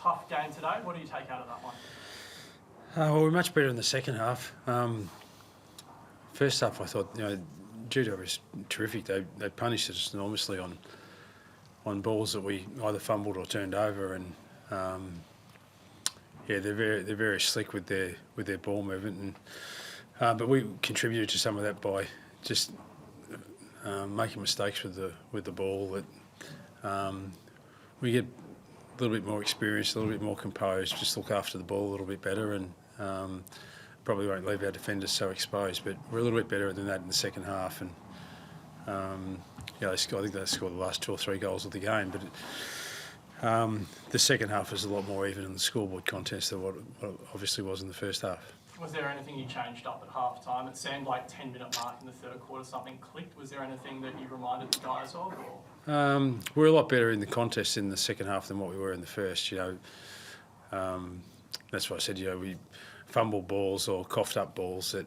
tough game today. What do you take out of that one? Well, we're much better in the second half. First half, I thought, judo was terrific. They punished us enormously on balls that we either fumbled or turned over, and they're very slick with their ball movement, but we contributed to some of that by just making mistakes with the ball. That we get a little bit more experience, a little bit more composed, just look after the ball a little bit better, and probably won't leave our defenders so exposed. But we're a little bit better than that in the second half, and I think they scored the last 2 or 3 goals of the game. But the second half was a lot more even in the scoreboard contest than what obviously was in the first half. Was there anything you changed up at half time? It seemed like 10-minute mark in the third quarter, something clicked. Was there anything that you reminded the guys of? Or? We're a lot better in the contest in the second half than what we were in the first. That's why I said, we fumbled balls or coughed up balls that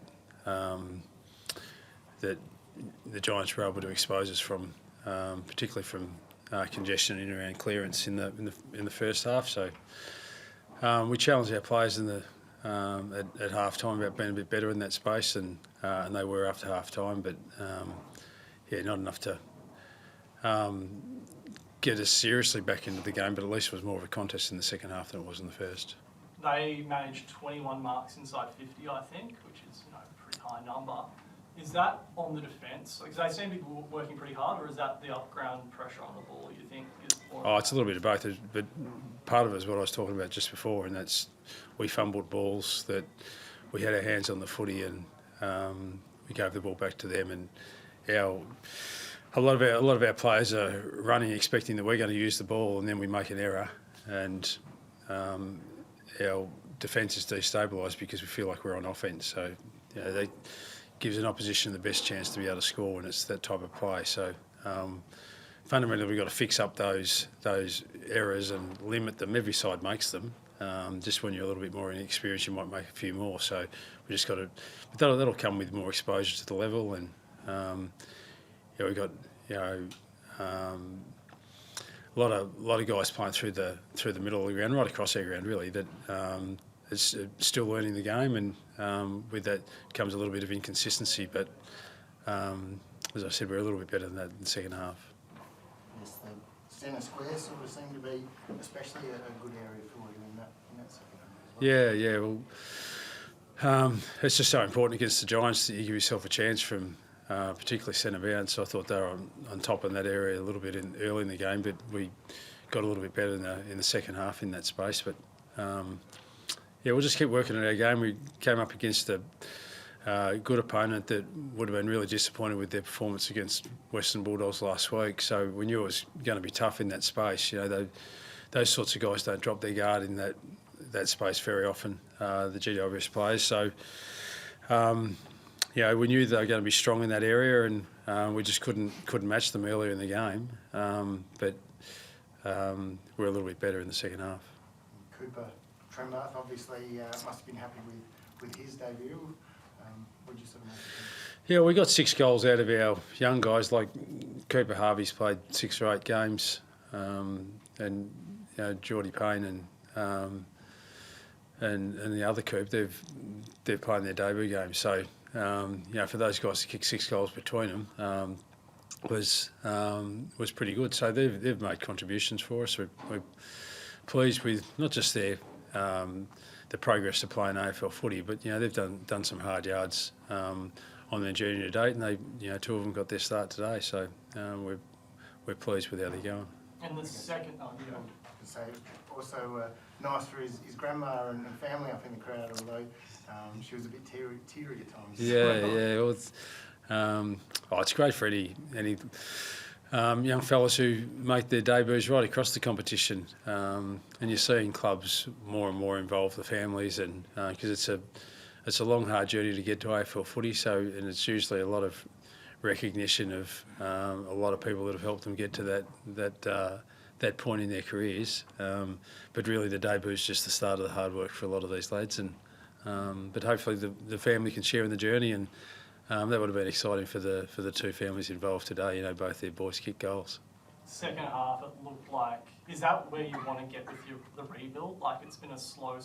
the Giants were able to expose us from, particularly from congestion in around clearance in the first half. So we challenged our players at half time about being a bit better in that space, and they were after half time, but not enough to get us seriously back into the game, but at least it was more of a contest in the second half than it was in the first. They managed 21 marks inside 50, I think, which is a pretty high number. Is that on the defence? Because they seem to be working pretty hard, or is that the up-ground pressure on the ball, you think? It's a little bit of both, but part of it is what I was talking about just before, and that's we fumbled balls that we had our hands on the footy, and we gave the ball back to them, and a lot of our players are running expecting that we're going to use the ball, and then we make an error, and our defence is destabilised because we feel like we're on offence. So that gives an opposition the best chance to be able to score when it's that type of play. So fundamentally, we've got to fix up those errors and limit them. Every side makes them. Just when you're a little bit more inexperienced, you might make a few more. So we just got to. But that'll come with more exposure to the level, and we've got a lot of guys playing through the middle of the ground, right across our ground, really. That is still learning the game, and with that comes a little bit of inconsistency. But as I said, we're a little bit better than that in the second half. Yes, the centre square sort of seemed to be especially a good area for you in that second half as well. Yeah. Well, it's just so important against the Giants that you give yourself a chance from particularly centre bound. So I thought they were on top in that area a little bit early in the game, but we got a little bit better in the second half in that space. But we'll just keep working on our game. We came up against a good opponent that would have been really disappointed with their performance against Western Bulldogs last week. So we knew it was going to be tough in that space. Those sorts of guys don't drop their guard in that space very often, the GWS players. So we knew they were going to be strong in that area, and we just couldn't match them earlier in the game. But we're a little bit better in the second half. Cooper Trembath obviously must have been happy with his debut. What did you sort of make of him? Yeah, we got 6 goals out of our young guys. Like Cooper Harvey's played 6 or 8 games, and Geordie Payne and the other Coop, they're playing their debut game. So for those guys to kick 6 goals between them was pretty good. So they've made contributions for us. We're pleased with not just the progress to play in AFL footy, but they've done some hard yards on their journey to date, and they 2 of them got their start today. So we're pleased with how they're going. And the second, So also nice for his grandma and family up in the crowd, although she was a bit teary at times. Yeah. Well, it's great for any young fellas who make their debuts right across the competition, and you're seeing clubs more and more involve the families, and because it's a long, hard journey to get to AFL footy. So, and it's usually a lot of recognition of a lot of people that have helped them get to that point in their careers. But really, the debut is just the start of the hard work for a lot of these lads, and but hopefully the family can share in the journey, and that would have been exciting for the 2 families involved today. Both their boys kick goals. second half it looked like, is that where you want to get with the rebuild? Like it's been a slow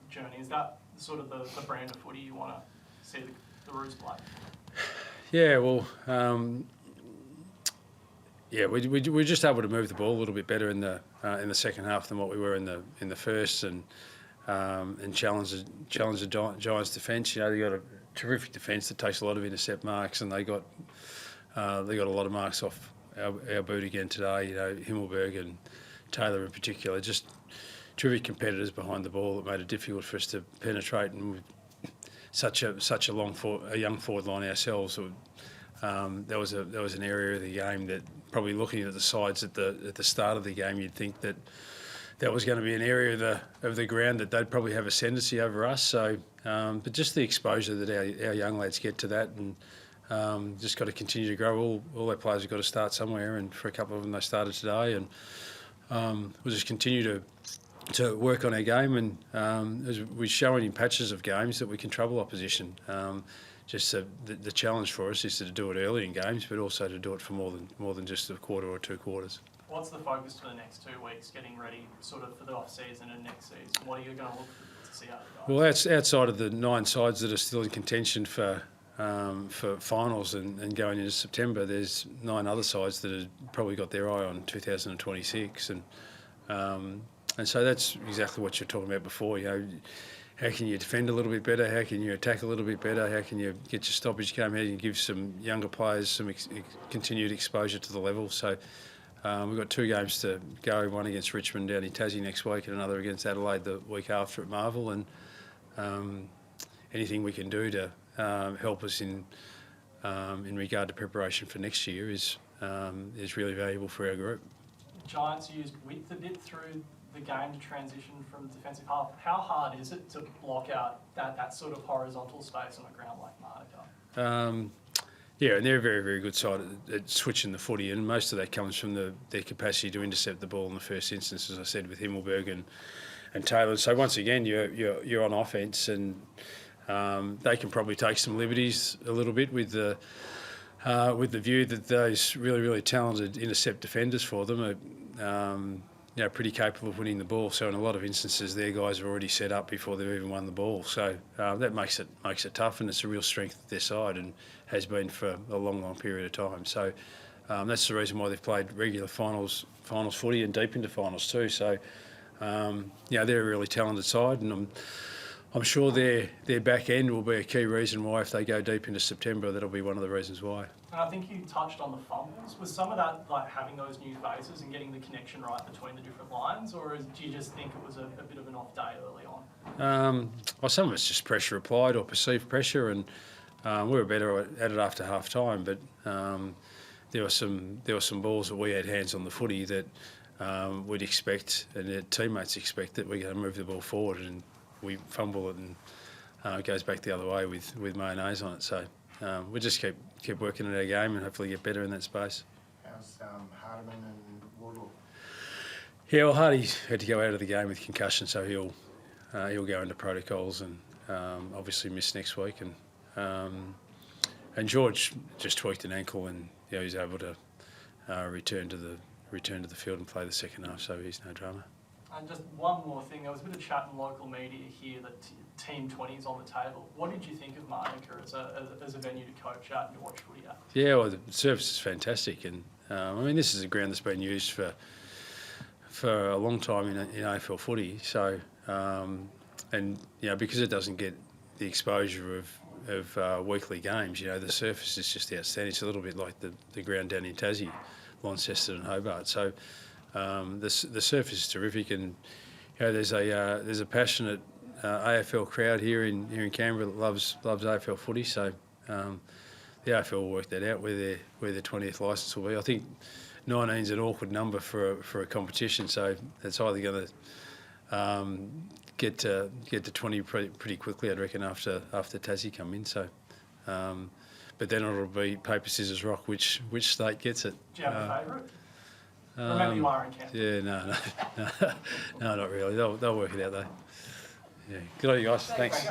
journey. Is that sort of the brand of footy you want to see the Roos play? Yeah, well, we were just able to move the ball a little bit better in the second half than what we were in the first, and challenge the Giants' defence. You know, they got a terrific defence that takes a lot of intercept marks, and they got a lot of marks off our boot again today. You know, Himmelberg and Taylor in particular, just terrific competitors behind the ball that made it difficult for us to penetrate, and with such a young forward line ourselves. There was an area of the game that, probably looking at the sides at the start of the game, you'd think that was going to be an area of the ground that they'd probably have ascendancy over us. So, but just the exposure that our young lads get to that, and just got to continue to grow. All our players have got to start somewhere, and for a couple of them they started today, and we'll just continue to work on our game, and as we're showing in patches of games that we can trouble opposition. Just the challenge for us is to do it early in games, but also to do it for more than just a quarter or 2 quarters. What's the focus for the next 2 weeks, getting ready sort of for the off-season and next season? What are you going to look to see out of the guys? Well, outside of the 9 sides that are still in contention for finals and going into September, there's 9 other sides that have probably got their eye on 2026, and so that's exactly what you're talking about before. You know, how can you defend a little bit better? How can you attack a little bit better? How can you get your stoppage game? How can you give some younger players some continued exposure to the level? So we've got 2 games to go, one against Richmond down in Tassie next week and another against Adelaide the week after at Marvel. And anything we can do to help us in regard to preparation for next year is really valuable for our group. Giants used width a bit through the game to transition from defensive half. How hard is it to block out that sort of horizontal space on a ground like Monaco? Yeah, and they're a very, very good side at switching the footy, and most of that comes from their capacity to intercept the ball in the first instance, as I said, with Himmelberg and Taylor. So once again, you're on offence, and they can probably take some liberties a little bit with the view that those really, really talented intercept defenders for them are pretty capable of winning the ball. So in a lot of instances, their guys are already set up before they've even won the ball. So that makes it tough, and it's a real strength of their side, and has been for a long, long period of time. So that's the reason why they've played regular finals footy and deep into finals too. So they're a really talented side, and I'm sure their back end will be a key reason why, if they go deep into September, that'll be one of the reasons why. And I think you touched on the fumbles. Was some of that like having those new faces and getting the connection right between the different lines, or do you just think it was a bit of an off day early on? Well, some of it's just pressure applied or perceived pressure, and we were better at it after half time. But there were some balls that we had hands on the footy that we'd expect, and their teammates expect, that we're going to move the ball forward, and we fumble it, and it goes back the other way with mayonnaise on it. So we just keep working at our game and hopefully get better in that space. How's Hardiman and Wardle? Yeah, well, Hardy had to go out of the game with concussion, so he'll go into protocols and obviously miss next week. And George just tweaked an ankle, and he's able to return to the field and play the second half, so he's no drama. And just one more thing, there was a bit of chat in local media here that Team 20 is on the table. What did you think of Monaco as a venue to coach at and to watch footy at? Yeah, well, the surface is fantastic, and this is a ground that's been used for a long time in AFL footy. So, because it doesn't get the exposure of weekly games, the surface is just outstanding. It's a little bit like the ground down in Tassie, Launceston and Hobart. So. The surface is terrific, and there's a passionate AFL crowd here in Canberra that loves AFL footy. So the AFL will work that out where their 20th licence will be. I think 19 is an awkward number for a competition, so it's either going to get to 20 pretty quickly, I'd reckon, after Tassie come in. So. But then it'll be paper, scissors, rock, which state gets it. Do you have a favourite? Remember, you are in Canberra. Yeah, no, not really. They'll work it out though. Yeah, good on you guys. Thanks.